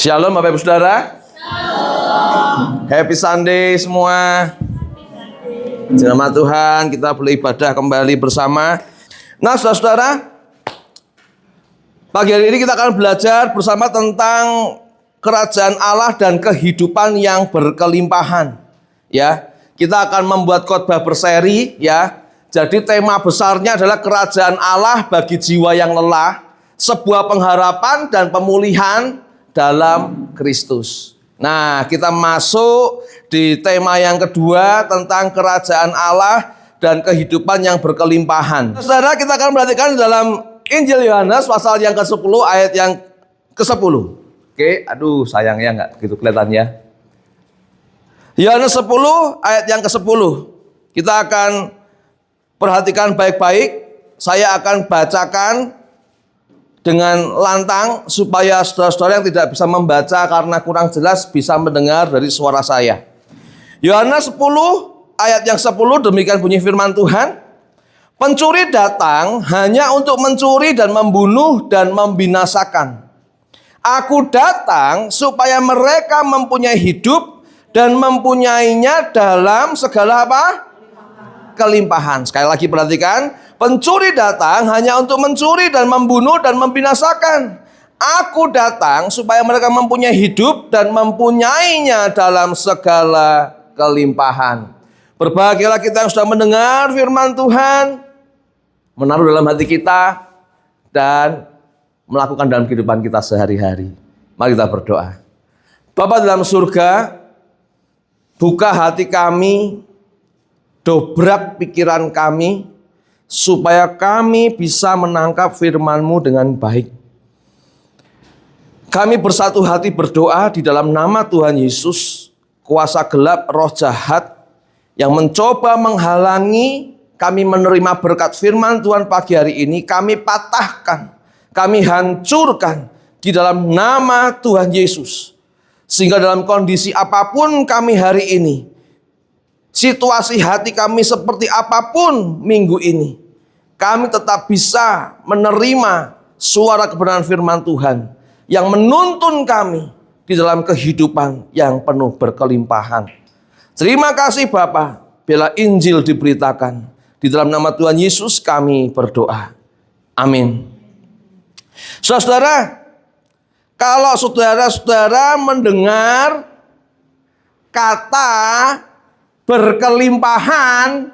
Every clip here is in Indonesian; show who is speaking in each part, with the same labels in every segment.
Speaker 1: Shalom Bapak Ibu Saudara. Shalom. Happy Sunday semua. Nama Tuhan, kita boleh ibadah kembali bersama. Nah saudara-saudara, pagi hari ini kita akan belajar bersama tentang kerajaan Allah dan kehidupan yang berkelimpahan. Ya, kita akan membuat khotbah berseri ya. Jadi tema besarnya adalah kerajaan Allah bagi jiwa yang lelah, sebuah pengharapan dan pemulihan dalam Kristus. Nah, kita masuk di tema yang kedua tentang kerajaan Allah dan kehidupan yang berkelimpahan. Saudara, kita akan perhatikan dalam Injil Yohanes pasal yang ke-10 ayat yang ke-10. Oke, aduh sayangnya nggak begitu kelihatannya. Yohanes 10 ayat yang ke-10. Kita akan perhatikan baik-baik. Saya akan bacakan dengan lantang supaya saudara-saudara yang tidak bisa membaca karena kurang jelas bisa mendengar dari suara saya. Yohanes 10 ayat yang 10 demikian bunyi firman Tuhan. Pencuri datang hanya untuk mencuri dan membunuh dan membinasakan. Aku datang supaya mereka mempunyai hidup dan mempunyainya dalam segala apa? Kelimpahan. Sekali lagi perhatikan. Pencuri datang hanya untuk mencuri dan membunuh dan membinasakan. Aku datang supaya mereka mempunyai hidup dan mempunyainya dalam segala kelimpahan. Berbahagialah kita yang sudah mendengar firman Tuhan, menaruh dalam hati kita, dan melakukan dalam kehidupan kita sehari-hari. Mari kita berdoa. Bapa dalam surga, buka hati kami, dobrak pikiran kami, supaya kami bisa menangkap firman-Mu dengan baik. Kami bersatu hati berdoa di dalam nama Tuhan Yesus, kuasa gelap roh jahat yang mencoba menghalangi kami menerima berkat firman Tuhan pagi hari ini, kami patahkan, kami hancurkan di dalam nama Tuhan Yesus. Sehingga dalam kondisi apapun kami hari ini, situasi hati kami seperti apapun minggu ini, kami tetap bisa menerima suara kebenaran firman Tuhan yang menuntun kami di dalam kehidupan yang penuh berkelimpahan. Terima kasih Bapa, bila Injil diberitakan. Di dalam nama Tuhan Yesus kami berdoa. Amin. Saudara, kalau saudara-saudara mendengar kata berkelimpahan,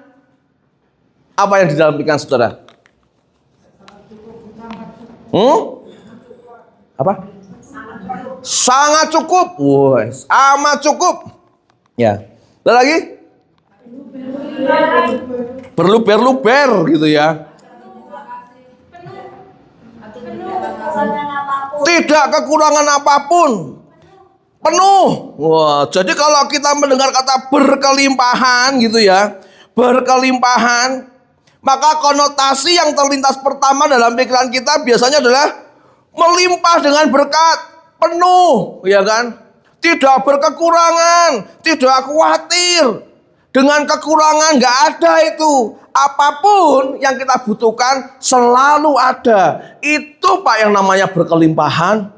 Speaker 1: apa yang di dalam pikiran saudara? Apa? Sangat cukup. Wes, amat cukup. Ya. Ada lagi? Berluber-luber gitu ya. Tidak kekurangan apapun. Penuh. Wah, jadi kalau kita mendengar kata berkelimpahan gitu ya, berkelimpahan, maka konotasi yang terlintas pertama dalam pikiran kita biasanya adalah melimpah dengan berkat, penuh, ya kan? Tidak berkekurangan, tidak khawatir dengan kekurangan, nggak ada itu. Apapun yang kita butuhkan selalu ada. Itu Pak yang namanya berkelimpahan.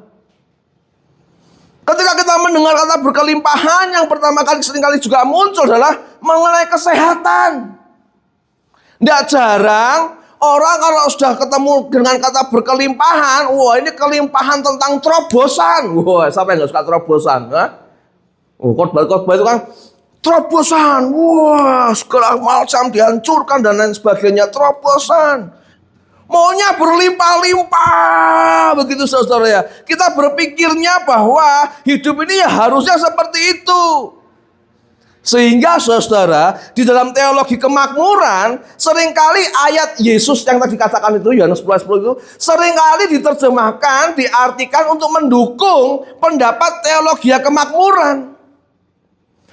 Speaker 1: Ketika kita mendengar kata berkelimpahan, yang pertama kali seringkali juga muncul adalah mengenai kesehatan. Tidak jarang orang kalau sudah ketemu dengan kata berkelimpahan, wah ini kelimpahan tentang terobosan. Wah, siapa yang nggak suka terobosan? Khotbah itu kan terobosan. Wah, segala macam dihancurkan dan lain sebagainya. Terobosan. Maunya berlimpah-limpah. Begitu saudara ya. Kita berpikirnya bahwa hidup ini ya harusnya seperti itu. Sehingga saudara, di dalam teologi kemakmuran, seringkali ayat Yesus yang tadi katakan itu, Yohanes 10 itu, seringkali diterjemahkan, diartikan untuk mendukung pendapat teologi kemakmuran.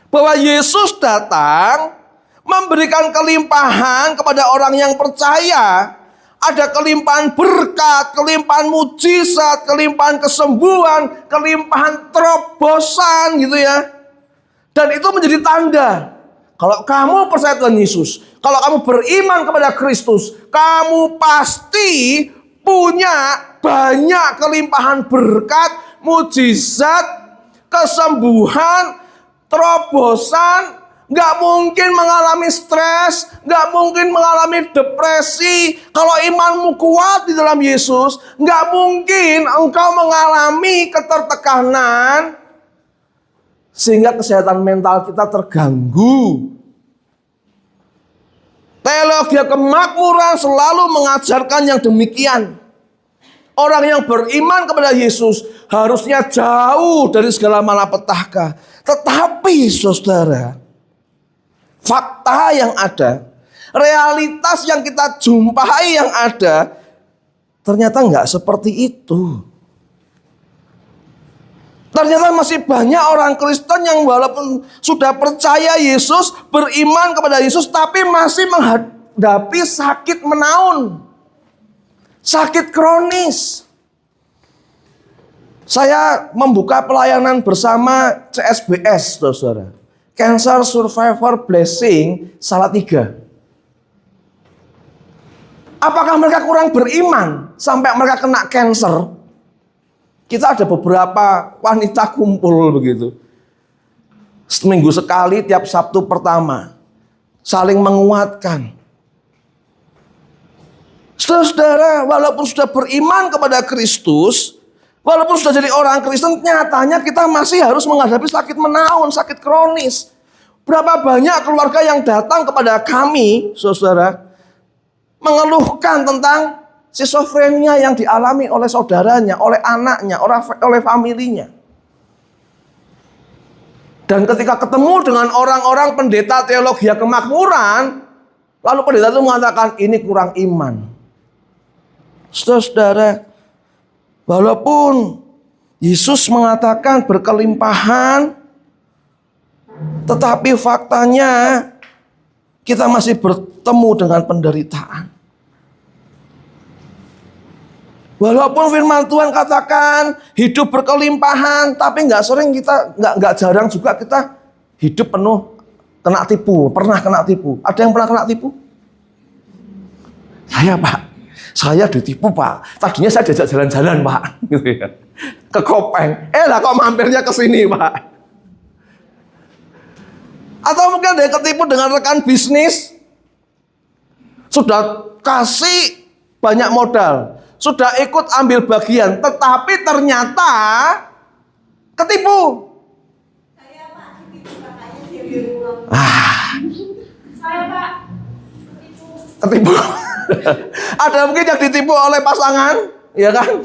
Speaker 1: Bahwa Yesus datang memberikan kelimpahan kepada orang yang percaya. Ada kelimpahan berkat, kelimpahan mujizat, kelimpahan kesembuhan, kelimpahan terobosan gitu ya. Dan itu menjadi tanda. Kalau kamu percaya Tuhan Yesus, kalau kamu beriman kepada Kristus, kamu pasti punya banyak kelimpahan berkat, mujizat, kesembuhan, terobosan. Nggak mungkin mengalami stres, nggak mungkin mengalami depresi. Kalau imanmu kuat di dalam Yesus, nggak mungkin engkau mengalami ketertekanan sehingga kesehatan mental kita terganggu. Teologi kemakmuran selalu mengajarkan yang demikian. Orang yang beriman kepada Yesus harusnya jauh dari segala malapetaka. Tetapi saudara, fakta yang ada, realitas yang kita jumpai yang ada, ternyata nggak seperti itu. Ternyata masih banyak orang Kristen yang walaupun sudah percaya Yesus, beriman kepada Yesus, tapi masih menghadapi sakit menaun, sakit kronis. Saya membuka pelayanan bersama CSBS, saudara. Cancer Survivor Blessing Salatiga. Apakah mereka kurang beriman sampai mereka kena cancer? Kita ada beberapa wanita kumpul begitu. Seminggu sekali tiap Sabtu pertama. Saling menguatkan. Saudara, walaupun sudah beriman kepada Kristus, walaupun sudah jadi orang Kristen, nyatanya kita masih harus menghadapi sakit menaun, sakit kronis. Berapa banyak keluarga yang datang kepada kami, saudara, mengeluhkan tentang skizofrenia yang dialami oleh saudaranya, oleh anaknya, oleh familinya. Dan ketika ketemu dengan orang-orang pendeta teologi kemakmuran, lalu pendeta itu mengatakan ini kurang iman. Saudara, walaupun Yesus mengatakan berkelimpahan, tetapi faktanya kita masih bertemu dengan penderitaan. Walaupun firman Tuhan katakan hidup berkelimpahan, tapi nggak sering kita, nggak jarang juga kita hidup penuh kena tipu, pernah kena tipu. Ada yang pernah kena tipu? Saya, Pak. Saya ditipu, Pak. Tadinya saya diajak jalan-jalan, Pak. Gitu ya. Ke Kopeng. Lah kok mampirnya ke sini, Pak. Atau mungkin ada yang ketipu dengan rekan bisnis. Sudah kasih banyak modal. Sudah ikut ambil bagian, tetapi ternyata ketipu.
Speaker 2: Saya, Pak, ketipu makanya dia bilang. Saya, Pak,
Speaker 1: Ketipu. Ada mungkin yang ditipu oleh pasangan, ya kan?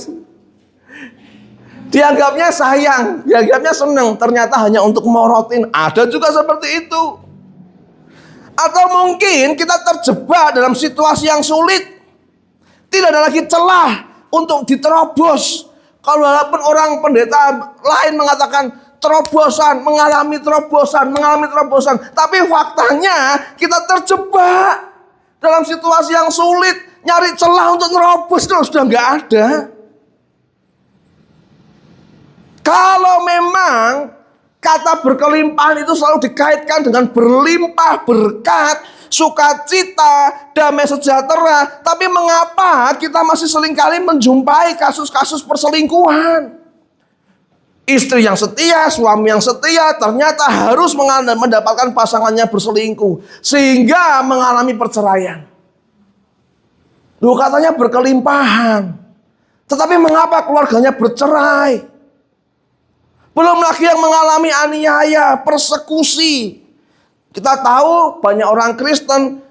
Speaker 1: Dianggapnya sayang, dianggapnya senang, ternyata hanya untuk morotin. Ada juga seperti itu. Atau mungkin kita terjebak dalam situasi yang sulit. Tidak ada lagi celah untuk diterobos. Kalau walaupun orang pendeta lain mengatakan terobosan, mengalami terobosan. Tapi faktanya kita terjebak dalam situasi yang sulit. Nyari celah untuk nerobos itu sudah nggak ada. Kalau memang kata berkelimpahan itu selalu dikaitkan dengan berlimpah berkat, sukacita, damai sejahtera. Tapi mengapa kita masih seringkali menjumpai kasus-kasus perselingkuhan? Istri yang setia, suami yang setia, ternyata harus mendapatkan pasangannya berselingkuh. Sehingga mengalami perceraian. Loh, katanya berkelimpahan. Tetapi mengapa keluarganya bercerai? Belum lagi yang mengalami aniaya, persekusi. Kita tahu banyak orang Kristen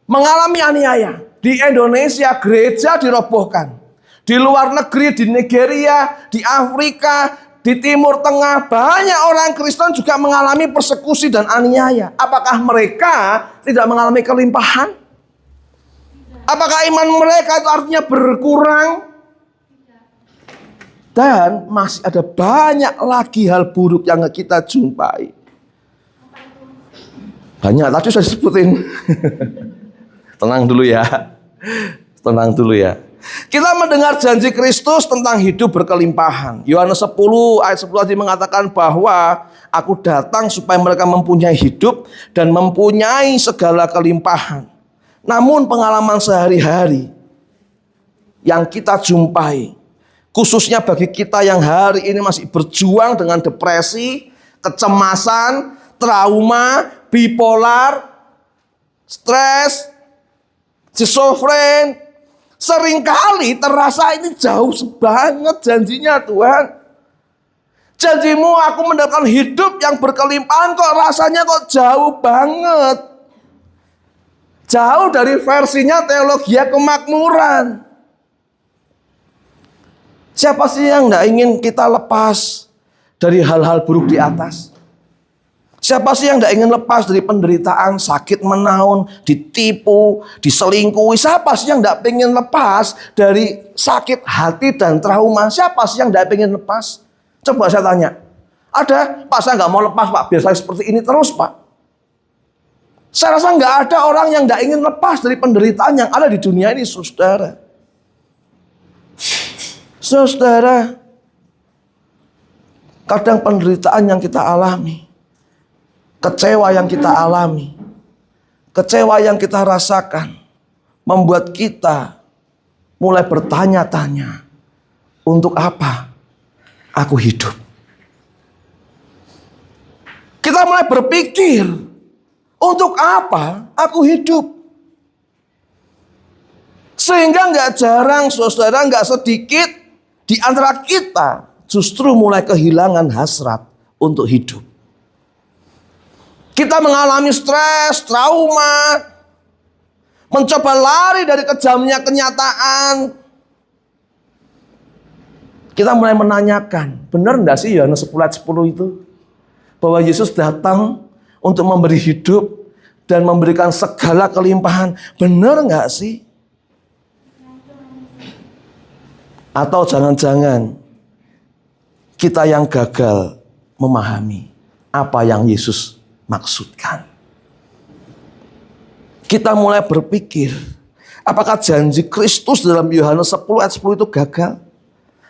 Speaker 1: mengalami aniaya. Di Indonesia gereja dirobohkan. Di luar negeri, di Nigeria, di Afrika, di Timur Tengah, banyak orang Kristen juga mengalami persekusi dan aniaya. Apakah mereka tidak mengalami kelimpahan? Apakah iman mereka itu artinya berkurang? Dan masih ada banyak lagi hal buruk yang kita jumpai. Banyak, tadi saya sebutin. Tenang dulu ya. Tenang dulu ya. Kita mendengar janji Kristus tentang hidup berkelimpahan. Yohanes 10 ayat 10 tadi mengatakan bahwa aku datang supaya mereka mempunyai hidup dan mempunyai segala kelimpahan. Namun pengalaman sehari-hari yang kita jumpai, Khususnya bagi kita yang hari ini masih berjuang dengan depresi, kecemasan, trauma, bipolar, stres, schizofren. Seringkali terasa ini jauh banget janjinya Tuhan. Janjimu aku mendapatkan hidup yang berkelimpahan, kok rasanya kok jauh banget. Jauh dari versinya teologi kemakmuran. Siapa sih yang tidak ingin kita lepas dari hal-hal buruk di atas? Siapa sih yang tidak ingin lepas dari penderitaan, sakit menaun, ditipu, diselingkuhi? Siapa sih yang tidak ingin lepas dari sakit hati dan trauma? Siapa sih yang tidak ingin lepas? Coba saya tanya. Ada? Pak, saya nggak mau lepas Pak, biar saya seperti ini terus Pak. Saya rasa nggak ada orang yang tidak ingin lepas dari penderitaan yang ada di dunia ini, saudara. Saudara, kadang penderitaan yang kita alami, kecewa yang kita alami, kecewa yang kita rasakan, membuat kita mulai bertanya-tanya, untuk apa aku hidup? Kita mulai berpikir, untuk apa aku hidup? Sehingga nggak jarang, saudara, nggak sedikit di antara kita justru mulai kehilangan hasrat untuk hidup. Kita mengalami stres, trauma, mencoba lari dari kejamnya kenyataan. Kita mulai menanyakan, benar enggak sih Yohanes 10 ayat 10 itu? Bahwa Yesus datang untuk memberi hidup dan memberikan segala kelimpahan. Benar enggak sih? Atau jangan-jangan kita yang gagal memahami apa yang Yesus maksudkan. Kita mulai berpikir, apakah janji Kristus dalam Yohanes 10 ayat 10 itu gagal?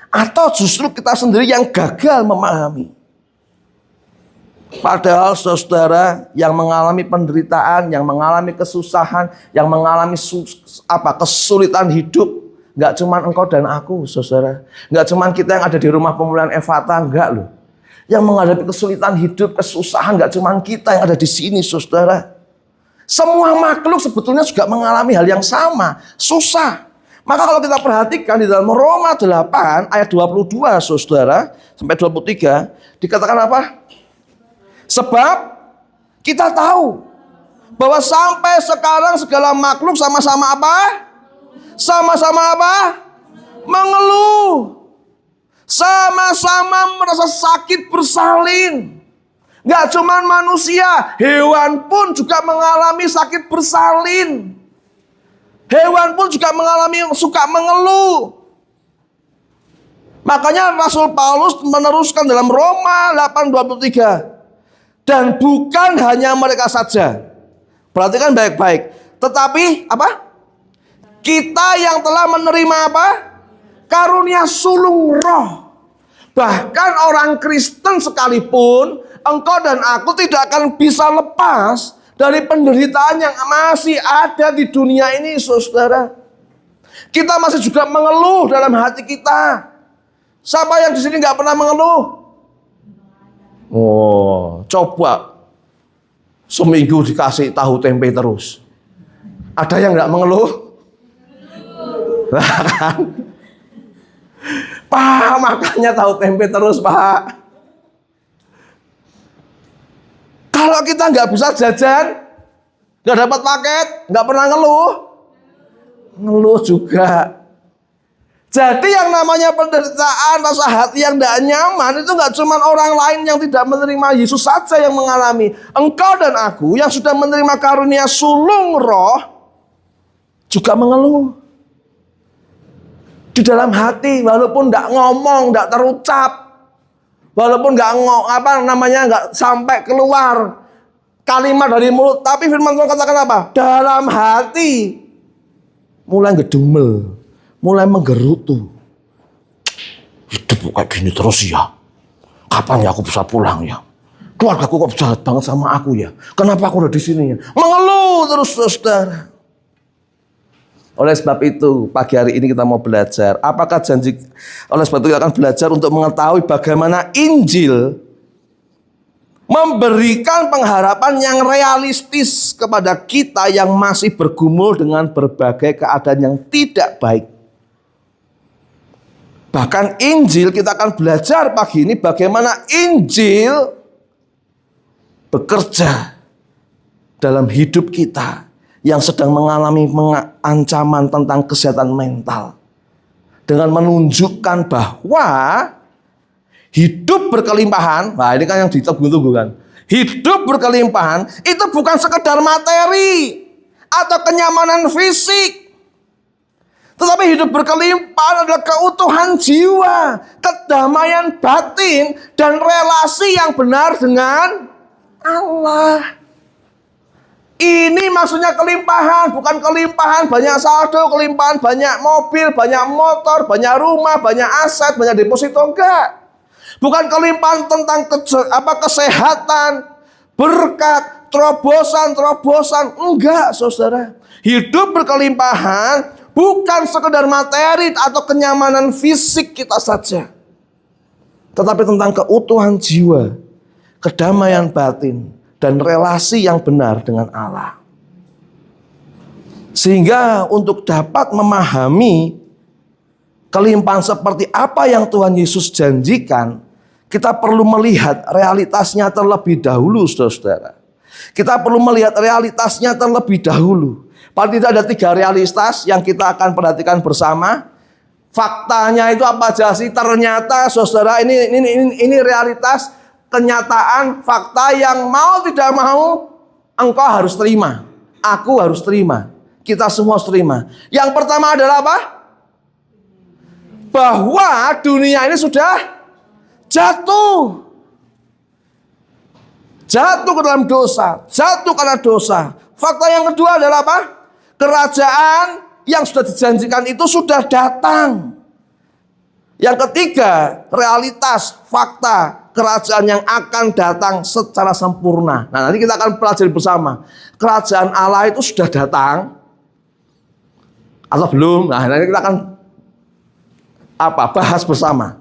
Speaker 1: Atau justru kita sendiri yang gagal memahami? Padahal saudara yang mengalami penderitaan, yang mengalami kesusahan, yang mengalami kesulitan hidup, nggak cuma engkau dan aku, saudara. Nggak cuma kita yang ada di rumah pemulihan Efata, enggak loh. Yang menghadapi kesulitan hidup, kesusahan, nggak cuma kita yang ada di sini, saudara. Semua makhluk sebetulnya juga mengalami hal yang sama, susah. Maka kalau kita perhatikan di dalam Roma 8 ayat 22, saudara, sampai 23, dikatakan apa? Sebab kita tahu bahwa sampai sekarang segala makhluk sama-sama apa? Sama-sama apa? Mengeluh. Sama-sama merasa sakit bersalin. Gak cuma manusia, hewan pun juga mengalami sakit bersalin. Hewan pun juga suka mengeluh. Makanya Rasul Paulus meneruskan dalam Roma 8:23. Dan bukan hanya mereka saja. Perhatikan baik-baik. Tetapi apa? Kita yang telah menerima apa? Karunia sulung roh. Bahkan orang Kristen sekalipun, engkau dan aku tidak akan bisa lepas dari penderitaan yang masih ada di dunia ini, saudara. Kita masih juga mengeluh dalam hati kita. Siapa yang di sini nggak pernah mengeluh? Oh, coba seminggu dikasih tahu tempe terus. Ada yang nggak mengeluh? Nah, kan? Pak, makannya tahu tempe terus, Pak. Kalau kita nggak bisa jajan, nggak dapat paket, nggak pernah ngeluh juga. Jadi yang namanya penderitaan, rasa hati yang tidak nyaman, itu nggak cuma orang lain yang tidak menerima Yesus saja yang mengalami. Engkau dan aku yang sudah menerima karunia sulung roh juga mengeluh. Di dalam hati, walaupun nggak ngomong, nggak terucap, walaupun nggak sampai keluar kalimat dari mulut, tapi firman Tuhan katakan apa? Dalam hati mulai ngedumel, mulai menggerutu. Hidup kayak gini terus ya. Kapan ya aku bisa pulang ya? Keluargaku kok jahat banget sama aku ya? Kenapa aku udah di sini ya? Mengeluh terus, saudara. Oleh sebab itu, pagi hari ini kita mau belajar. Apakah janji? Oleh sebab itu kita akan belajar untuk mengetahui bagaimana Injil memberikan pengharapan yang realistis kepada kita yang masih bergumul dengan berbagai keadaan yang tidak baik. Bahkan Injil, kita akan belajar pagi ini bagaimana Injil bekerja dalam hidup kita yang sedang mengalami ancaman tentang kesehatan mental, dengan menunjukkan bahwa hidup berkelimpahan, nah ini kan yang ditunggu-tunggu kan. Hidup berkelimpahan itu bukan sekedar materi atau kenyamanan fisik. Tetapi hidup berkelimpahan adalah keutuhan jiwa, kedamaian batin, dan relasi yang benar dengan Allah. Ini maksudnya kelimpahan, bukan kelimpahan banyak saldo, kelimpahan banyak mobil, banyak motor, banyak rumah, banyak aset, banyak deposito, enggak. Bukan kelimpahan tentang kesehatan, berkat, terobosan, enggak, saudara. Hidup berkelimpahan bukan sekedar materi atau kenyamanan fisik kita saja, tetapi tentang keutuhan jiwa, kedamaian batin, dan relasi yang benar dengan Allah. Sehingga untuk dapat memahami kelimpahan seperti apa yang Tuhan Yesus janjikan, kita perlu melihat realitasnya terlebih dahulu, saudara. Kita perlu melihat realitasnya terlebih dahulu. Paling tidak ada 3 realitas yang kita akan perhatikan bersama. Faktanya itu apa aja sih? Ternyata, saudara, ini realitas, kenyataan, fakta yang mau tidak mau engkau harus terima. Aku harus terima. Kita semua harus terima. Yang pertama adalah apa? Bahwa dunia ini sudah jatuh. Jatuh ke dalam dosa. Jatuh karena dosa. Fakta yang kedua adalah apa? Kerajaan yang sudah dijanjikan itu sudah datang. Yang ketiga, realitas, fakta, kerajaan yang akan datang secara sempurna. Nah, nanti kita akan pelajari bersama. Kerajaan Allah itu sudah datang atau belum? Nah, nanti kita akan bahas bersama.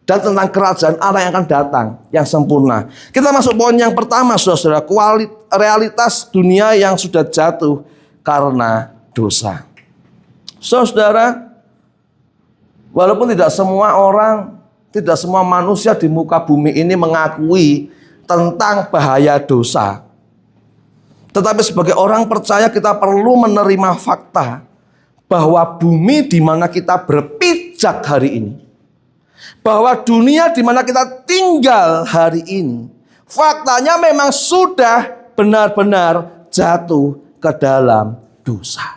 Speaker 1: Dan tentang kerajaan Allah yang akan datang, yang sempurna. Kita masuk poin yang pertama, saudara. Realitas dunia yang sudah jatuh karena dosa. Saudara, walaupun tidak semua orang, tidak semua manusia di muka bumi ini mengakui tentang bahaya dosa, tetapi sebagai orang percaya kita perlu menerima fakta bahwa bumi di mana kita berpijak hari ini, bahwa dunia di mana kita tinggal hari ini, faktanya memang sudah benar-benar jatuh ke dalam dosa.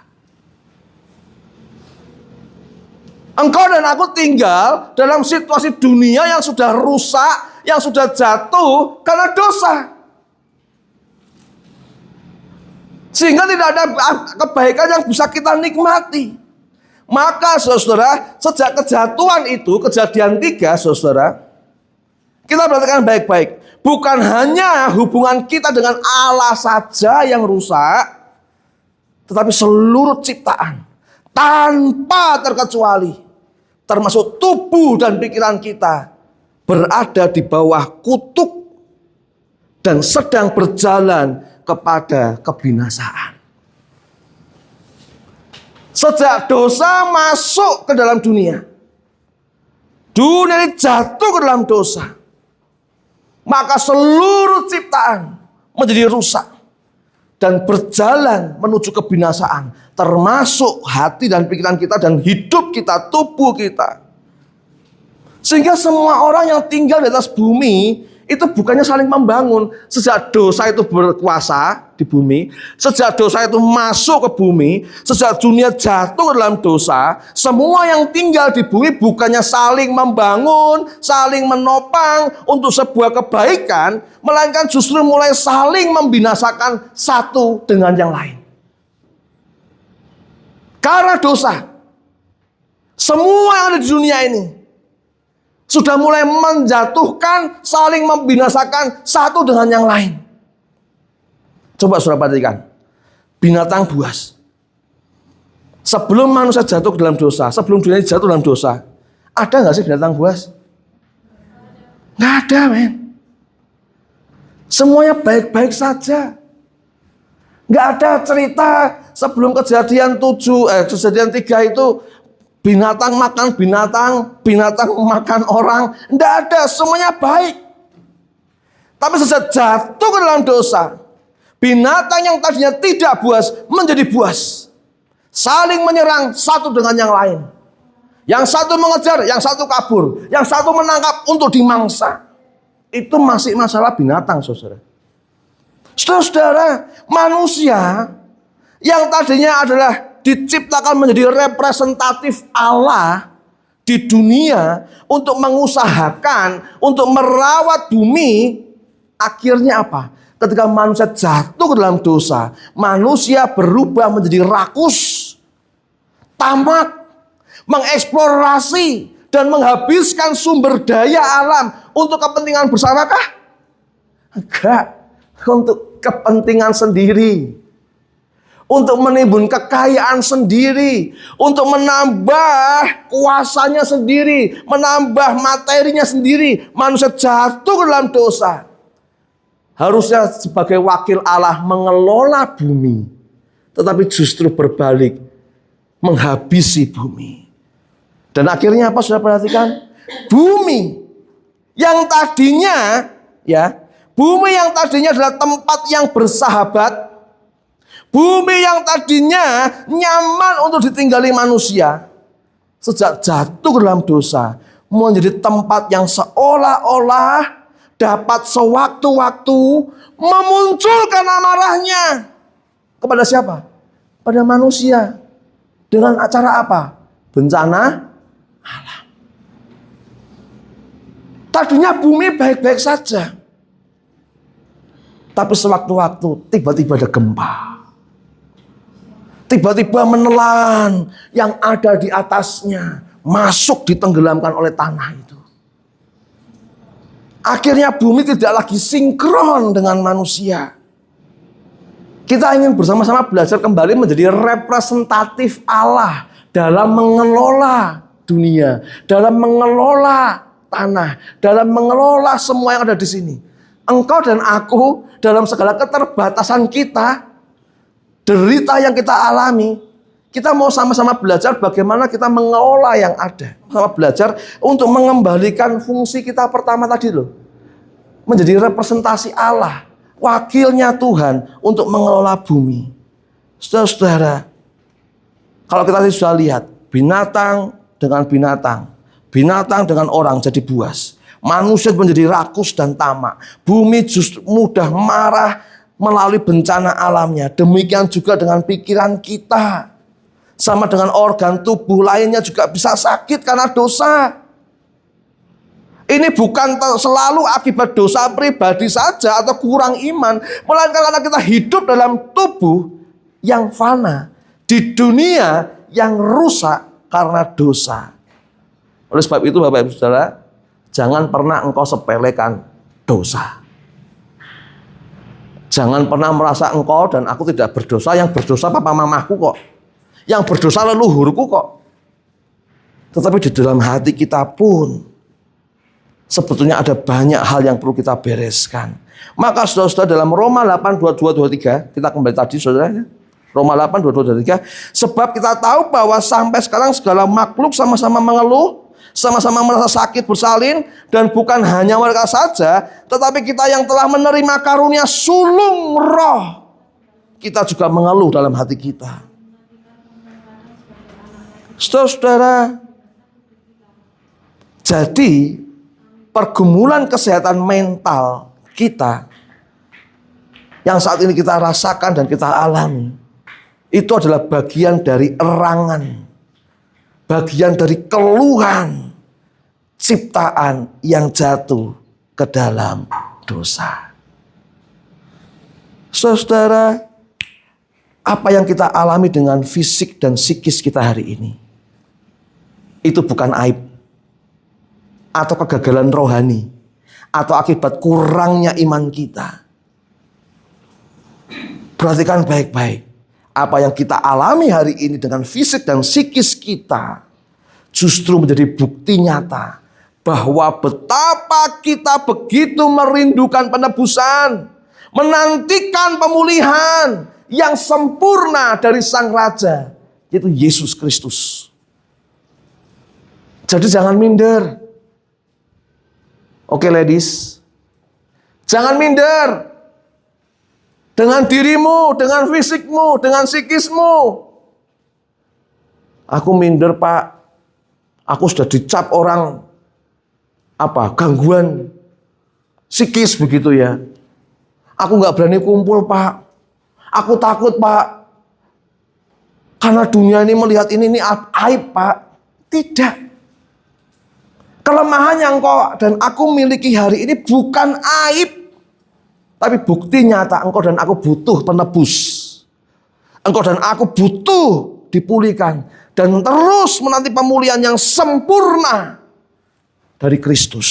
Speaker 1: Engkau dan aku tinggal dalam situasi dunia yang sudah rusak, yang sudah jatuh karena dosa. Sehingga tidak ada kebaikan yang bisa kita nikmati. Maka saudara, sejak kejatuhan itu, kejadian 3, saudara, kita perhatikan baik-baik. Bukan hanya hubungan kita dengan Allah saja yang rusak, tetapi seluruh ciptaan tanpa terkecuali, termasuk tubuh dan pikiran kita, berada di bawah kutuk dan sedang berjalan kepada kebinasaan. Sejak dosa masuk ke dalam dunia, dunia ini jatuh ke dalam dosa, maka seluruh ciptaan menjadi rusak dan berjalan menuju kebinasaan, termasuk hati dan pikiran kita dan hidup kita, tubuh kita. Sehingga semua orang yang tinggal di atas bumi itu bukannya saling membangun. Sejak dosa itu berkuasa di bumi, sejak dosa itu masuk ke bumi, sejak dunia jatuh ke dalam dosa, semua yang tinggal di bumi bukannya saling membangun, saling menopang untuk sebuah kebaikan, melainkan justru mulai saling membinasakan satu dengan yang lain. Karena dosa, semua yang ada di dunia ini sudah mulai menjatuhkan, saling membinasakan satu dengan yang lain. Coba saudara perhatikan, binatang buas Sebelum manusia jatuh ke dalam dosa, sebelum dunia jatuh dalam dosa, ada nggak sih binatang buas? Nggak ada, men. Semuanya baik-baik saja. Nggak ada cerita sebelum kejadian 3 itu binatang makan binatang, binatang makan orang. Nggak ada, semuanya baik. Tapi sejak jatuh ke dalam dosa, binatang yang tadinya tidak buas menjadi buas. Saling menyerang satu dengan yang lain. Yang satu mengejar, yang satu kabur, yang satu menangkap untuk dimangsa. Itu masih masalah binatang, saudara. Saudara, manusia yang tadinya adalah diciptakan menjadi representatif Allah di dunia untuk mengusahakan, untuk merawat bumi, akhirnya apa? Ketika manusia jatuh ke dalam dosa, manusia berubah menjadi rakus, tamak, mengeksplorasi, dan menghabiskan sumber daya alam untuk kepentingan bersamakah? Enggak, untuk kepentingan sendiri. Untuk menimbun kekayaan sendiri, untuk menambah kuasanya sendiri, menambah materinya sendiri. Manusia jatuh ke dalam dosa. Harusnya sebagai wakil Allah mengelola bumi, tetapi justru berbalik, menghabisi bumi. Dan akhirnya apa, sudah perhatikan? Bumi yang tadinya adalah tempat yang bersahabat, bumi yang tadinya nyaman untuk ditinggali manusia, sejak jatuh ke dalam dosa menjadi tempat yang seolah-olah dapat sewaktu-waktu memunculkan amarahnya kepada siapa? Pada manusia. Dengan acara apa? Bencana alam. Tadinya bumi baik-baik saja, tapi sewaktu-waktu tiba-tiba ada gempa. Tiba-tiba menelan yang ada di atasnya masuk ditenggelamkan oleh tanah itu. Akhirnya bumi tidak lagi sinkron dengan manusia. Kita ingin bersama-sama belajar kembali menjadi representatif Allah dalam mengelola dunia, dalam mengelola tanah, dalam mengelola semua yang ada di sini. Engkau dan aku dalam segala keterbatasan kita, derita yang kita alami, kita mau sama-sama belajar bagaimana kita mengelola yang ada. Sama belajar untuk mengembalikan fungsi kita pertama tadi loh. Menjadi representasi Allah, wakilnya Tuhan untuk mengelola bumi. Saudara-saudara, kalau kita sudah lihat binatang dengan binatang, binatang dengan orang jadi buas, manusia menjadi rakus dan tamak, bumi justru mudah marah melalui bencana alamnya. Demikian juga dengan pikiran kita. Sama dengan organ tubuh lainnya juga bisa sakit karena dosa. Ini bukan selalu akibat dosa pribadi saja atau kurang iman, melainkan karena kita hidup dalam tubuh yang fana, di dunia yang rusak karena dosa. Oleh sebab itu Bapak Ibu Saudara, jangan pernah engkau sepelekan dosa. Jangan pernah merasa engkau dan aku tidak berdosa, yang berdosa papa mamaku kok. Yang berdosa leluhurku kok. Tetapi di dalam hati kita pun sebetulnya ada banyak hal yang perlu kita bereskan. Maka saudara-saudara, dalam Roma 8:22-23, kita kembali tadi saudara, Roma 8:22-23, sebab kita tahu bahwa sampai sekarang segala makhluk sama-sama mengeluh, sama-sama merasa sakit bersalin, dan bukan hanya mereka saja, tetapi kita yang telah menerima karunia sulung roh, kita juga mengeluh dalam hati kita. Saudara-saudara, jadi pergumulan kesehatan mental kita yang saat ini kita rasakan dan kita alami, itu adalah bagian dari erangan, bagian dari keluhan ciptaan yang jatuh ke dalam dosa. Saudara, apa yang kita alami dengan fisik dan psikis kita hari ini, itu bukan aib atau kegagalan rohani atau akibat kurangnya iman kita. Perhatikan baik-baik. apa yang kita alami hari ini dengan fisik dan psikis kita justru menjadi bukti nyata bahwa betapa kita begitu merindukan penebusan, menantikan pemulihan yang sempurna dari Sang Raja, yaitu Yesus Kristus. Jadi jangan minder. Oke ladies, jangan minder. Dengan dirimu, dengan fisikmu, dengan psikismu. Aku minder Pak. Aku sudah dicap orang gangguan psikis begitu ya. Aku nggak berani kumpul Pak. Aku takut Pak. Karena dunia ini melihat ini aib Pak. Tidak. Kelemahan yang engkau dan aku miliki hari ini bukan aib. Tapi bukti nyata engkau dan aku butuh penebus. Engkau dan aku butuh dipulihkan. Dan terus menanti pemulihan yang sempurna dari Kristus.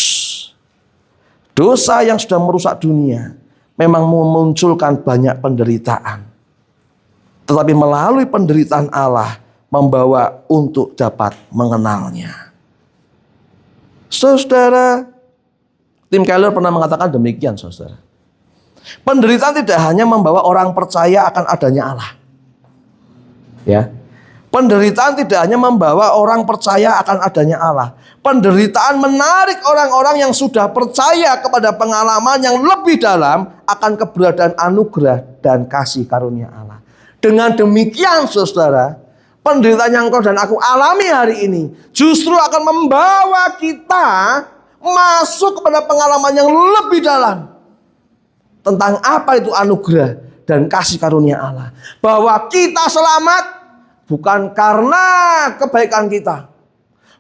Speaker 1: Dosa yang sudah merusak dunia memang memunculkan banyak penderitaan. Tetapi melalui penderitaan Allah membawa untuk dapat mengenalnya. Saudara, Tim Keller pernah mengatakan demikian saudara. Penderitaan tidak hanya membawa orang percaya akan adanya Allah. Ya. Penderitaan tidak hanya membawa orang percaya akan adanya Allah. Penderitaan menarik orang-orang yang sudah percaya kepada pengalaman yang lebih dalam akan keberadaan anugerah dan kasih karunia Allah. Dengan demikian saudara, penderitaan yang kau dan aku alami hari ini justru akan membawa kita masuk kepada pengalaman yang lebih dalam tentang apa itu anugerah dan kasih karunia Allah. Bahwa kita selamat bukan karena kebaikan kita,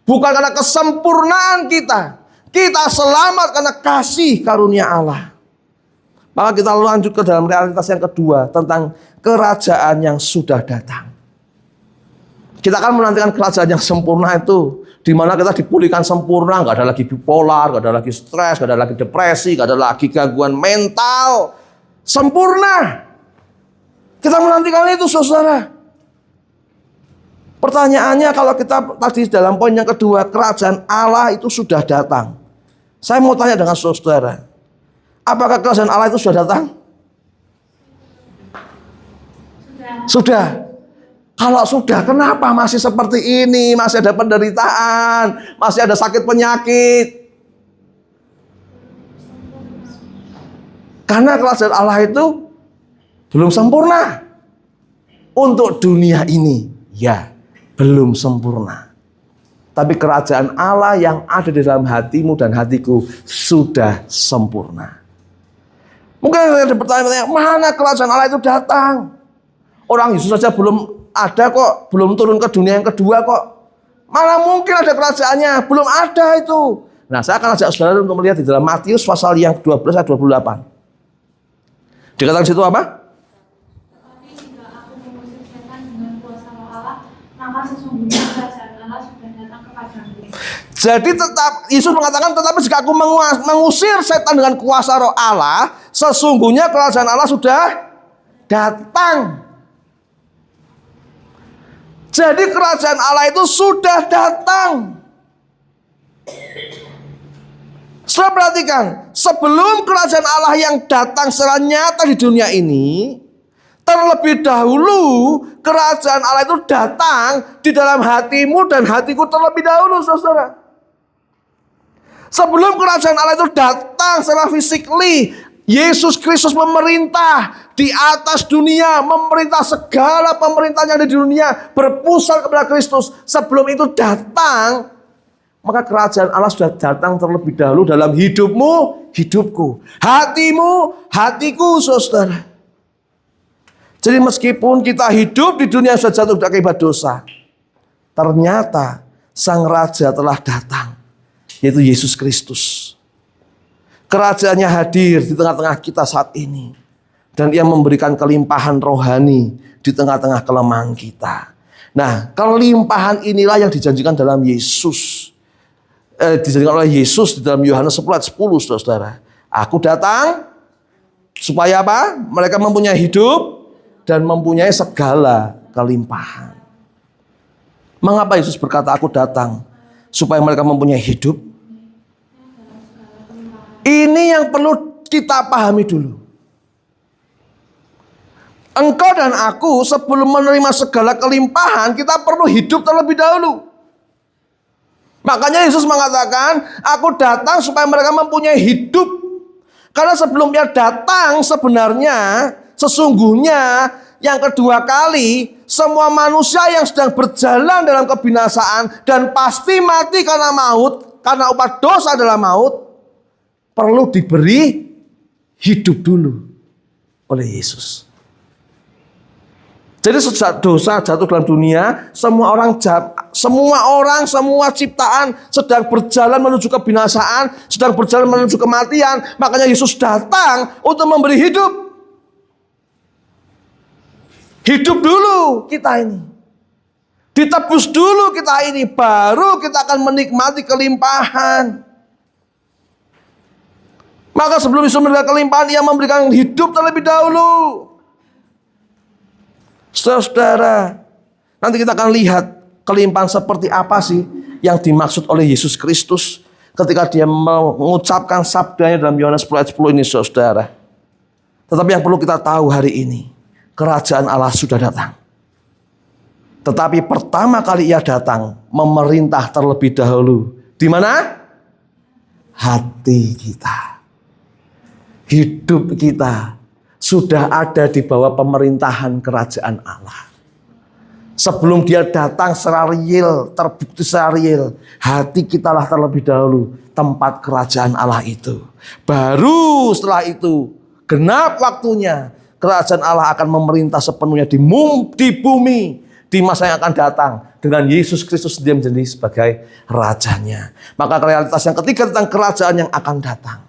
Speaker 1: bukan karena kesempurnaan kita. Kita selamat karena kasih karunia Allah. Maka kita lanjut ke dalam realitas yang kedua tentang kerajaan yang sudah datang. Kita akan menantikan kerajaan yang sempurna itu, di mana kita dipulihkan sempurna, nggak ada lagi bipolar, nggak ada lagi stres, nggak ada lagi depresi, nggak ada lagi gangguan mental, sempurna. Kita menantikan itu, saudara. Pertanyaannya, kalau kita tadi dalam poin yang kedua, kerajaan Allah itu sudah datang. Saya mau tanya dengan saudara, apakah kerajaan Allah itu sudah datang? Sudah. Kalau sudah, kenapa masih seperti ini? Masih ada penderitaan, masih ada sakit penyakit. Karena kerajaan Allah itu belum sempurna. Untuk dunia ini, ya, belum sempurna. Tapi kerajaan Allah yang ada di dalam hatimu dan hatiku sudah sempurna. Mungkin ada pertanyaan, mana kerajaan Allah itu datang? Orang Yesus saja belum ada kok, belum turun ke dunia yang kedua kok. Mana mungkin ada kerajaannya? Belum ada itu. Nah, saya akan ajak saudara untuk melihat di dalam Matius pasal yang 12 ayat 28. Dikatakan situ apa?
Speaker 3: Tetapi jika aku mengusir setan dengan kuasa roh Allah, maka sesungguhnya kerajaan Allah sudah datang kepadamu.
Speaker 1: Jadi tetap Yesus mengatakan, tetapi jika aku mengusir setan dengan kuasa roh Allah, sesungguhnya kerajaan Allah sudah datang. Jadi kerajaan Allah itu sudah datang. Saudara perhatikan, sebelum kerajaan Allah yang datang secara nyata di dunia ini, terlebih dahulu kerajaan Allah itu datang di dalam hatimu dan hatiku terlebih dahulu, saudara. Sebelum kerajaan Allah itu datang secara fisikly, Yesus Kristus memerintah di atas dunia, memerintah segala pemerintahan yang ada di dunia berpusat kepada Kristus. Sebelum itu datang, maka kerajaan Allah sudah datang terlebih dahulu dalam hidupmu, hidupku, hatimu, hatiku, saudara. Jadi meskipun kita hidup di dunia yang sudah jatuh akibat dosa, ternyata Sang Raja telah datang, yaitu Yesus Kristus. Kerajaannya hadir di tengah-tengah kita saat ini. Dan Ia memberikan kelimpahan rohani di tengah-tengah kelemahan kita. Nah, kelimpahan inilah yang dijanjikan dalam Yesus. Dijanjikan oleh Yesus di dalam Yohanes 10 ayat 10, saudara. Aku datang supaya apa? Mereka mempunyai hidup dan mempunyai segala kelimpahan. Mengapa Yesus berkata, aku datang supaya mereka mempunyai hidup? Ini yang perlu kita pahami dulu. Engkau dan aku sebelum menerima segala kelimpahan, kita perlu hidup terlebih dahulu. Makanya Yesus mengatakan, aku datang supaya mereka mempunyai hidup. Karena sebelum dia datang sebenarnya, sesungguhnya yang kedua kali, semua manusia yang sedang berjalan dalam kebinasaan dan pasti mati karena maut, karena upah dosa adalah maut, perlu diberi hidup dulu oleh Yesus. Jadi sejak dosa jatuh dalam dunia, semua ciptaan sedang berjalan menuju kebinasaan, sedang berjalan menuju kematian. Makanya Yesus datang untuk memberi hidup. Hidup dulu kita ini. Ditebus dulu kita ini, baru kita akan menikmati kelimpahan. Maka sebelum Yesus memberikan kelimpahan, Ia memberikan hidup terlebih dahulu. Saudara, nanti kita akan lihat kelimpahan seperti apa sih yang dimaksud oleh Yesus Kristus ketika dia mengucapkan sabdanya dalam Yohanes 10 ayat 10 ini, saudara. Tetapi yang perlu kita tahu hari ini, kerajaan Allah sudah datang. Tetapi pertama kali Ia datang, memerintah terlebih dahulu. Di mana? Hati kita. Hidup kita sudah ada di bawah pemerintahan kerajaan Allah. Sebelum dia datang secara real, terbukti secara real, hati kita lah terlebih dahulu tempat kerajaan Allah itu. Baru setelah itu, genap waktunya, kerajaan Allah akan memerintah sepenuhnya di bumi, di masa yang akan datang, dengan Yesus Kristus dia menjadi sebagai rajanya. Maka realitas yang ketiga tentang kerajaan yang akan datang.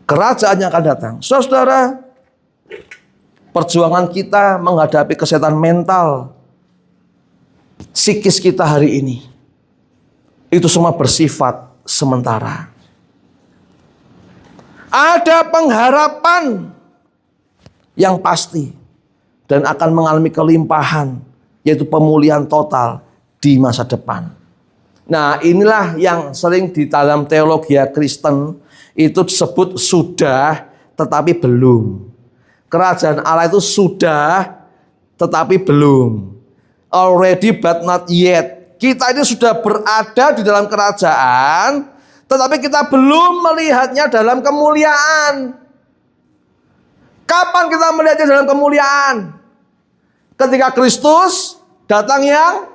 Speaker 1: Kerajaan yang akan datang. Saudara, perjuangan kita menghadapi kesehatan mental, psikis kita hari ini, itu semua bersifat sementara. Ada pengharapan yang pasti dan akan mengalami kelimpahan, yaitu pemulihan total di masa depan. Nah, inilah yang sering di dalam teologi Kristen itu disebut sudah tetapi belum. Kerajaan Allah itu sudah tetapi belum. Already but not yet. Kita ini sudah berada di dalam kerajaan, tetapi kita belum melihatnya dalam kemuliaan. Kapan kita melihatnya dalam kemuliaan? Ketika Kristus datang yang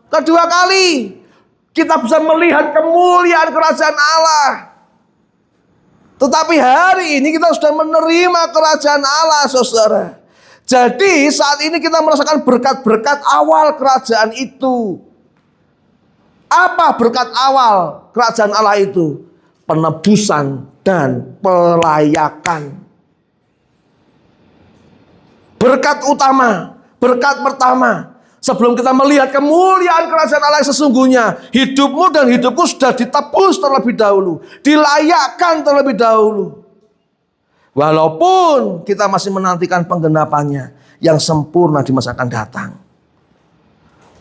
Speaker 1: kedua kali. Kita bisa melihat kemuliaan kerajaan Allah. Tetapi hari ini kita sudah menerima kerajaan Allah, saudara. Jadi saat ini kita merasakan berkat-berkat awal kerajaan itu. Apa berkat awal kerajaan Allah itu? Penebusan dan pelayakan. Berkat utama, berkat pertama. Sebelum kita melihat kemuliaan kerajaan Allah yang sesungguhnya, hidupmu dan hidupku sudah ditebus terlebih dahulu, dilayakkan terlebih dahulu. Walaupun kita masih menantikan penggenapannya yang sempurna di masa akan datang.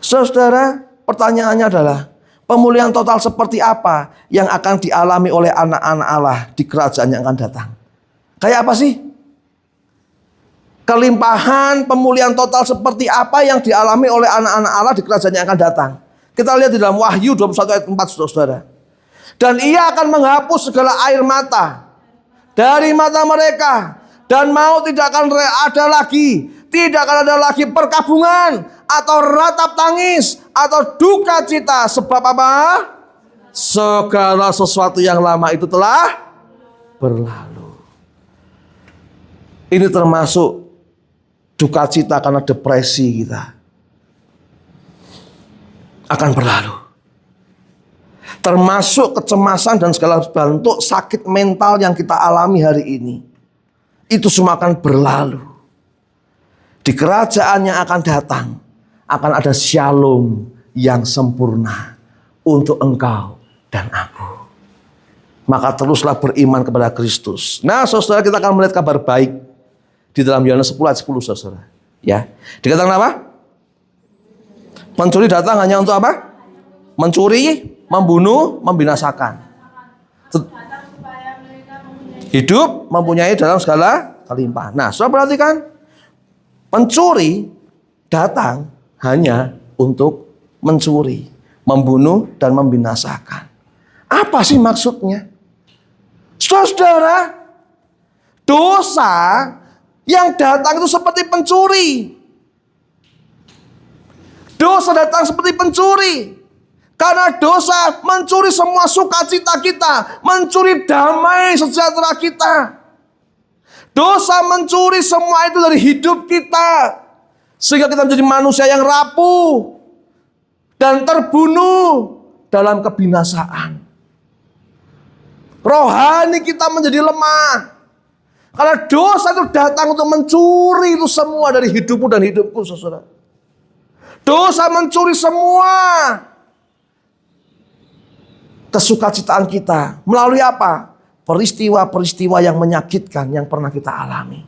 Speaker 1: Saudara, pertanyaannya adalah, pemulihan total seperti apa yang akan dialami oleh anak-anak Allah di kerajaan yang akan datang? Kayak apa sih? Kelimpahan pemulihan total seperti apa yang dialami oleh anak-anak Allah di kerajaan yang akan datang? Kita lihat di dalam Wahyu 21 ayat 4, saudara. Dan Ia akan menghapus segala air mata dari mata mereka, dan maut tidak akan ada lagi. Tidak akan ada lagi perkabungan atau ratap tangis atau duka cita. Sebab apa? Segala sesuatu yang lama itu telah berlalu. Ini termasuk duka cita karena depresi kita akan berlalu. Termasuk kecemasan dan segala bentuk sakit mental yang kita alami hari ini. Itu semua akan berlalu. Di kerajaan yang akan datang akan ada shalom yang sempurna untuk engkau dan aku. Maka teruslah beriman kepada Kristus. Nah, saudara, kita akan melihat kabar baik di dalam Yohanes 10 ayat 10, saudara. Ya, dikatakan apa? Pencuri datang hanya untuk apa? Mencuri, membunuh, membinasakan.
Speaker 3: Datang supaya mereka mempunyai
Speaker 1: Hidup mempunyai dalam segala kelimpahan. Nah, saudara perhatikan, pencuri datang hanya untuk mencuri, membunuh, dan membinasakan. Apa sih maksudnya? Saudara, dosa yang datang itu seperti pencuri. Dosa datang seperti pencuri. Karena dosa mencuri semua sukacita kita, mencuri damai sejahtera kita. Dosa mencuri semua itu dari hidup kita, sehingga kita menjadi manusia yang rapuh dan terbunuh dalam kebinasaan. Rohani kita menjadi lemah. Karena dosa itu datang untuk mencuri itu semua dari hidupmu dan hidupku, saudara. Dosa mencuri semua kesukacitaan kita. Melalui apa? Peristiwa-peristiwa yang menyakitkan yang pernah kita alami.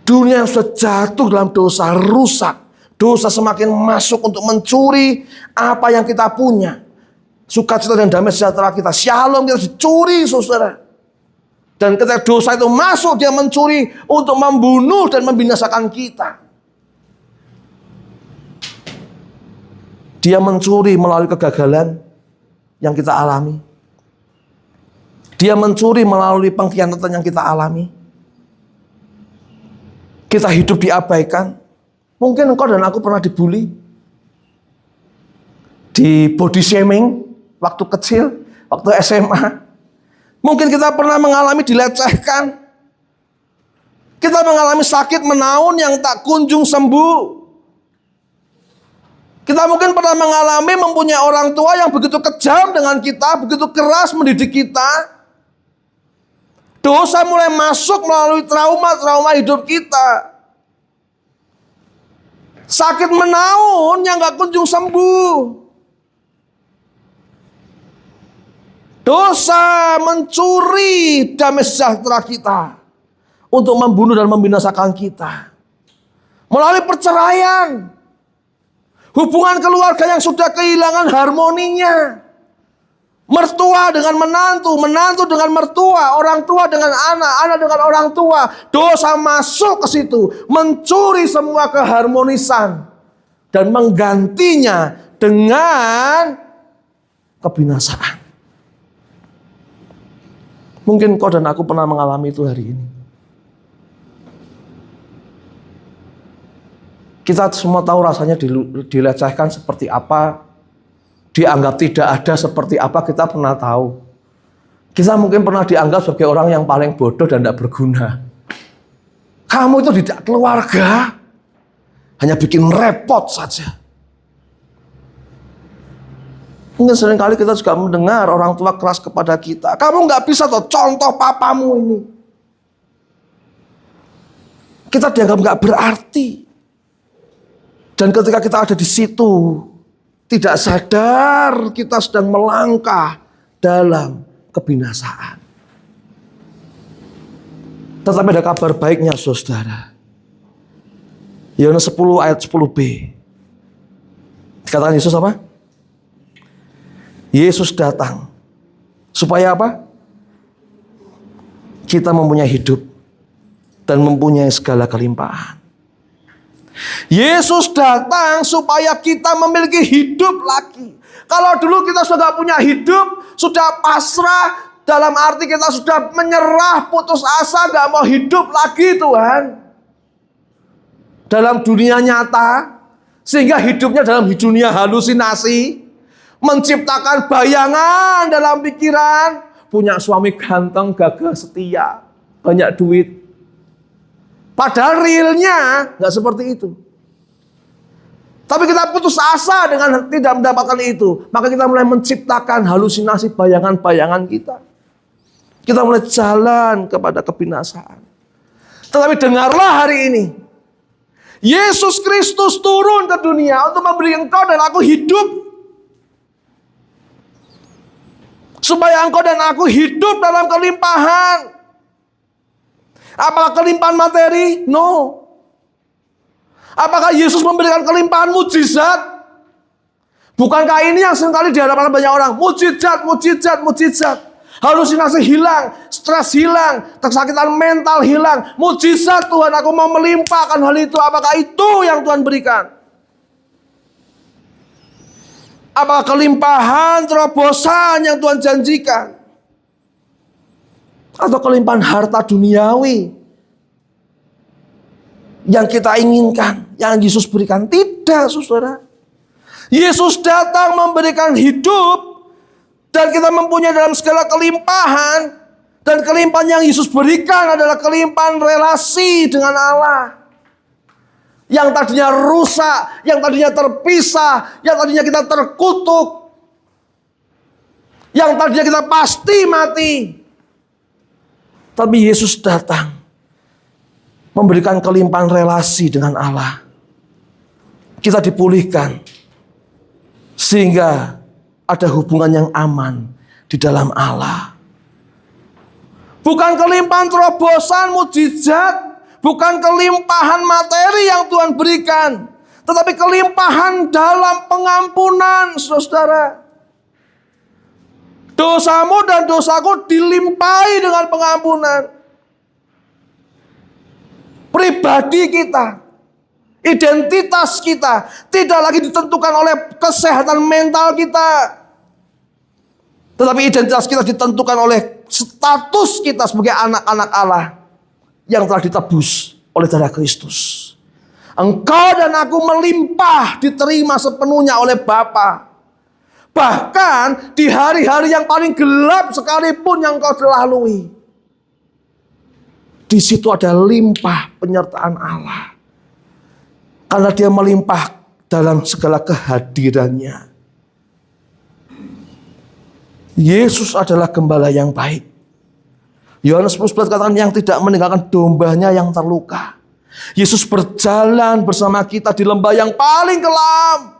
Speaker 1: Dunia yang sudah jatuh dalam dosa rusak. Dosa semakin masuk untuk mencuri apa yang kita punya. Sukacita dan damai sejahtera kita. Shalom kita dicuri, saudara. Dan ketika dosa itu masuk, dia mencuri untuk membunuh dan membinasakan kita. Dia mencuri melalui kegagalan yang kita alami. Dia mencuri melalui pengkhianatan yang kita alami. Kita hidup diabaikan. Mungkin engkau dan aku pernah dibully, di body shaming waktu kecil, waktu SMA. Mungkin kita pernah mengalami dilecehkan. Kita mengalami sakit menaun yang tak kunjung sembuh. Kita mungkin pernah mengalami mempunyai orang tua yang begitu kejam dengan kita, begitu keras mendidik kita. Dosa mulai masuk melalui trauma-trauma hidup kita. Sakit menaun yang gak kunjung sembuh. Dosa mencuri damai sejahtera kita untuk membunuh dan membinasakan kita. Melalui perceraian. Hubungan keluarga yang sudah kehilangan harmoninya. Mertua dengan menantu, menantu dengan mertua, orang tua dengan anak, anak dengan orang tua. Dosa masuk ke situ, mencuri semua keharmonisan dan menggantinya dengan kebinasaan. Mungkin kau dan aku pernah mengalami itu hari ini. Kita semua tahu rasanya dilecehkan seperti apa, dianggap tidak ada seperti apa, kita pernah tahu. Kita mungkin pernah dianggap sebagai orang yang paling bodoh dan tidak berguna. Kamu itu tidak keluarga, hanya bikin repot saja. Mungkin seringkali kita juga mendengar orang tua keras kepada kita. Kamu nggak bisa tuh contoh papamu ini. Kita dianggap nggak berarti. Dan ketika kita ada di situ, tidak sadar kita sedang melangkah dalam kebinasaan. Tetapi ada kabar baiknya, saudara. Yohanes 10 ayat 10b. Dikatakan Yesus apa? Yesus datang. Supaya apa? Kita mempunyai hidup dan mempunyai segala kelimpahan. Yesus datang supaya kita memiliki hidup lagi. Kalau dulu kita sudah punya hidup, sudah pasrah, dalam arti kita sudah menyerah, putus asa, gak mau hidup lagi Tuhan. Dalam dunia nyata, sehingga hidupnya dalam dunia halusinasi, menciptakan bayangan dalam pikiran, punya suami ganteng, gagah, setia, banyak duit. Padahal realnya gak seperti itu. Tapi kita putus asa dengan tidak mendapatkan itu. Maka kita mulai menciptakan halusinasi bayangan-bayangan kita. Kita mulai jalan kepada kebinasaan. Tetapi dengarlah hari ini. Yesus Kristus turun ke dunia untuk memberi engkau dan aku hidup. Supaya engkau dan aku hidup dalam kelimpahan. Apakah kelimpahan materi? No. Apakah Yesus memberikan kelimpahan mujizat? Bukankah ini yang seringkali diharapkan banyak orang? Mujizat, mujizat, mujizat. Halusinasi hilang, stres hilang, kesakitan mental hilang. Mujizat Tuhan, aku mau melimpahkan hal itu. Apakah itu yang Tuhan berikan? Apakah kelimpahan terobosan yang Tuhan janjikan? Atau kelimpahan harta duniawi yang kita inginkan, yang Yesus berikan? Tidak, saudara. Yesus datang memberikan hidup, dan kita mempunyai dalam segala kelimpahan. Dan kelimpahan yang Yesus berikan adalah kelimpahan relasi dengan Allah. Yang tadinya rusak, yang tadinya terpisah, yang tadinya kita terkutuk, yang tadinya kita pasti mati. Tapi Yesus datang memberikan kelimpahan relasi dengan Allah. Kita dipulihkan sehingga ada hubungan yang aman di dalam Allah. Bukan kelimpahan terobosan, mujizat, bukan kelimpahan materi yang Tuhan berikan, tetapi kelimpahan dalam pengampunan, saudara. Dosamu dan dosaku dilimpahi dengan pengampunan. Pribadi kita, identitas kita tidak lagi ditentukan oleh kesehatan mental kita, tetapi identitas kita ditentukan oleh status kita sebagai anak-anak Allah yang telah ditebus oleh darah Kristus. Engkau dan aku melimpah, diterima sepenuhnya oleh Bapa. Bahkan di hari-hari yang paling gelap sekalipun yang kau lalui, di situ ada limpah penyertaan Allah. Karena dia melimpah dalam segala kehadirannya. Yesus adalah gembala yang baik. Yohanes 10:11 katakan yang tidak meninggalkan dombanya yang terluka. Yesus berjalan bersama kita di lembah yang paling kelam.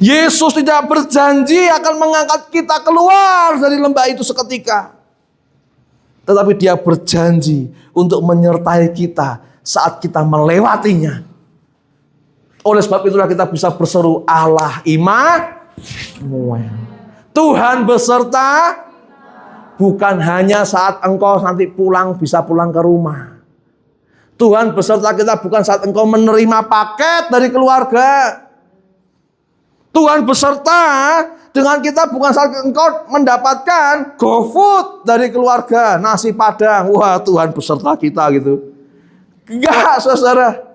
Speaker 1: Yesus tidak berjanji akan mengangkat kita keluar dari lembah itu seketika. Tetapi dia berjanji untuk menyertai kita saat kita melewatinya. Oleh sebab itulah kita bisa berseru, Allah Immanuel. Tuhan beserta, bukan hanya saat engkau nanti pulang bisa pulang ke rumah. Tuhan beserta kita bukan saat engkau menerima paket dari keluarga. Tuhan beserta dengan kita bukan saat engkau mendapatkan GoFood dari keluarga, nasi padang. Wah, Tuhan beserta kita gitu. Enggak, saudara.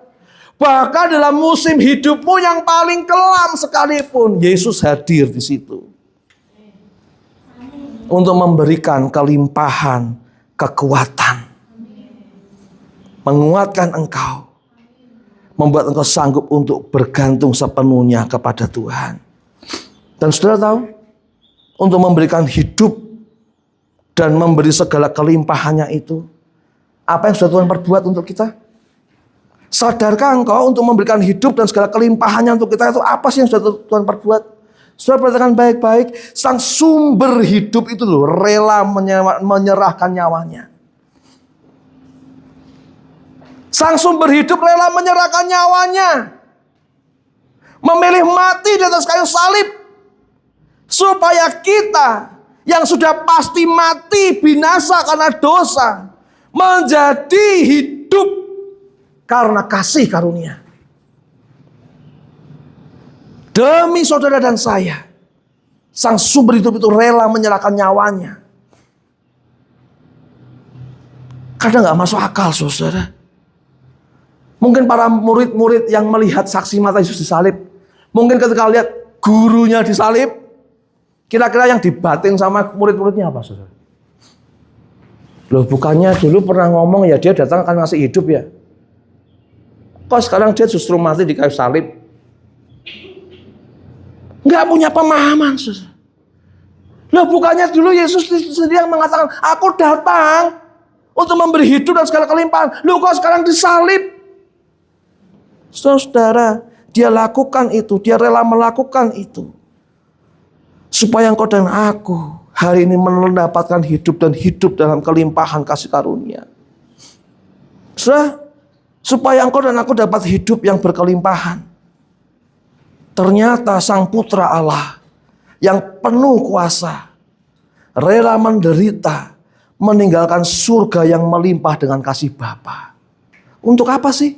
Speaker 1: Bahkan dalam musim hidupmu yang paling kelam sekalipun, Yesus hadir di situ. Untuk memberikan kelimpahan kekuatan. Menguatkan engkau. Membuat engkau sanggup untuk bergantung sepenuhnya kepada Tuhan. Dan saudara tahu, untuk memberikan hidup dan memberi segala kelimpahannya itu, apa yang sudah Tuhan perbuat untuk kita? Sadarkah engkau untuk memberikan hidup dan segala kelimpahannya untuk kita itu apa sih yang sudah Tuhan perbuat? Saudara perhatikan baik-baik, sang sumber hidup itu loh rela menyerahkan nyawanya. Sang sumber hidup rela menyerahkan nyawanya. Memilih mati di atas kayu salib. Supaya kita yang sudah pasti mati binasa karena dosa, menjadi hidup karena kasih karunia. Demi saudara dan saya, sang sumber hidup itu rela menyerahkan nyawanya. Kadang gak masuk akal, saudara. Mungkin para murid-murid yang melihat saksi mata Yesus disalib, mungkin ketika lihat gurunya disalib, kira-kira yang dibatin sama murid-muridnya apa, saudara? Loh, bukannya dulu pernah ngomong ya dia datang akan ngasih hidup ya? Kok sekarang dia justru mati di kayu salib? Nggak punya pemahaman, saudara. Loh, bukannya dulu Yesus sendiri yang mengatakan, aku datang untuk memberi hidup dan segala kelimpahan. Loh, kok sekarang disalib? Saudara, dia lakukan itu, dia rela melakukan itu. Supaya engkau dan aku hari ini mendapatkan hidup dan hidup dalam kelimpahan kasih karunia. supaya engkau dan aku dapat hidup yang berkelimpahan. Ternyata Sang Putra Allah yang penuh kuasa, rela menderita, meninggalkan surga yang melimpah dengan kasih Bapa. Untuk apa sih?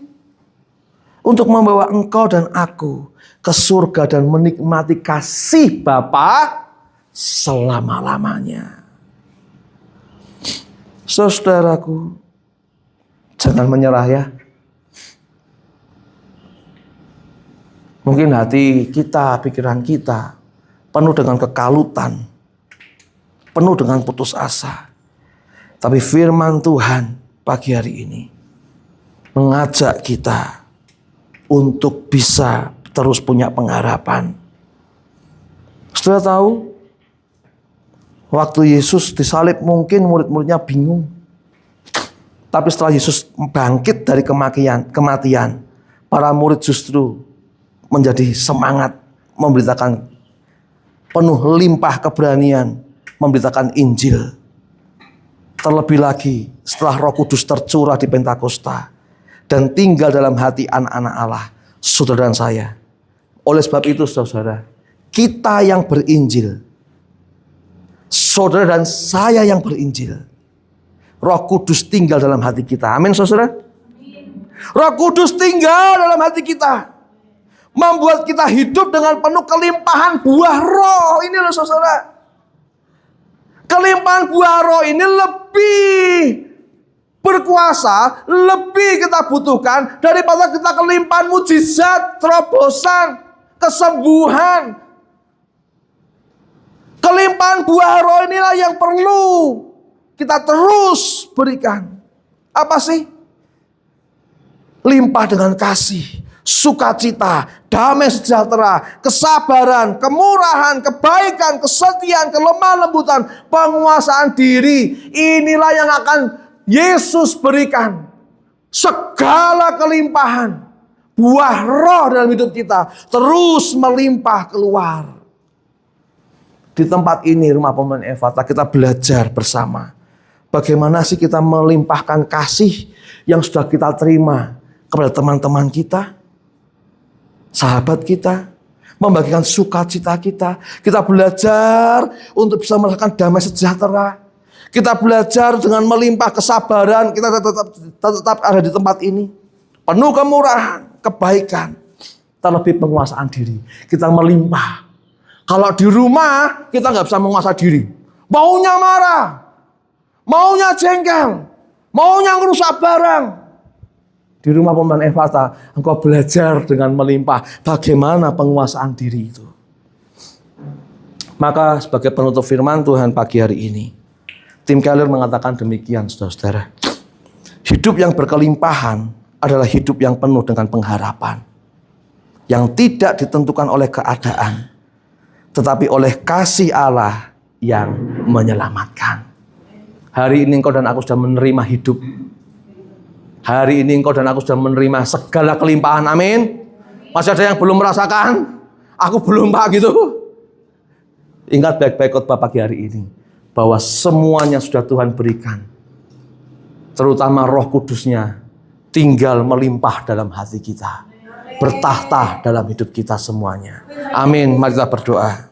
Speaker 1: Untuk membawa engkau dan aku ke surga dan menikmati kasih Bapa selama-lamanya. Saudaraku, jangan menyerah ya. Mungkin hati kita, pikiran kita penuh dengan kekalutan, penuh dengan putus asa. Tapi firman Tuhan pagi hari ini mengajak kita untuk bisa terus punya pengharapan. Sudah tahu, waktu Yesus disalib mungkin murid-muridnya bingung. Tapi setelah Yesus bangkit dari kematian, para murid justru menjadi semangat memberitakan, penuh limpah keberanian memberitakan Injil. Terlebih lagi setelah Roh Kudus tercurah di Pentakosta dan tinggal dalam hati anak-anak Allah, saudara dan saya. Oleh sebab itu saudara, kita yang berinjil, saudara dan saya yang berinjil, Roh Kudus tinggal dalam hati kita. Amin saudara. Roh Kudus tinggal dalam hati kita, membuat kita hidup dengan penuh kelimpahan buah roh. Ini loh saudara. Kelimpahan buah roh ini lebih berkuasa, lebih kita butuhkan daripada kita kelimpahan mujizat, terobosan, kesembuhan. Kelimpahan buah roh inilah yang perlu kita terus berikan. Apa sih? Limpah dengan kasih, sukacita, damai sejahtera, kesabaran, kemurahan, kebaikan, kesetiaan, kelemah lembutan, penguasaan diri. Inilah yang akan Yesus berikan. Segala kelimpahan buah roh dalam hidup kita terus melimpah keluar. Di tempat ini, Rumah Pemulihan Efata, kita belajar bersama bagaimana sih kita melimpahkan kasih yang sudah kita terima kepada teman-teman kita, sahabat kita, membagikan sukacita kita. Kita belajar untuk bisa merasakan damai sejahtera. Kita belajar dengan melimpah kesabaran. Kita tetap ada di tempat ini, penuh kemurahan, kebaikan, terlebih penguasaan diri. Kita melimpah. Kalau di rumah kita nggak bisa menguasai diri, maunya marah, maunya jengkel, maunya ngerusak barang. Di Rumah Pemulihan Efata, engkau belajar dengan melimpah bagaimana penguasaan diri itu. Maka sebagai penutup firman Tuhan pagi hari ini, Tim Keller mengatakan demikian, saudara-saudara. Hidup yang berkelimpahan adalah hidup yang penuh dengan pengharapan, yang tidak ditentukan oleh keadaan, tetapi oleh kasih Allah yang menyelamatkan. Hari ini engkau dan aku sudah menerima hidup. Hari ini engkau dan aku sudah menerima segala kelimpahan. Amin. Masih ada yang belum merasakan? Aku belum, Pak, gitu. Ingat baik-baik khotbah pagi hari ini, bahwa semuanya sudah Tuhan berikan. Terutama Roh Kudusnya tinggal melimpah dalam hati kita, bertahta dalam hidup kita semuanya. Amin. Mari kita berdoa.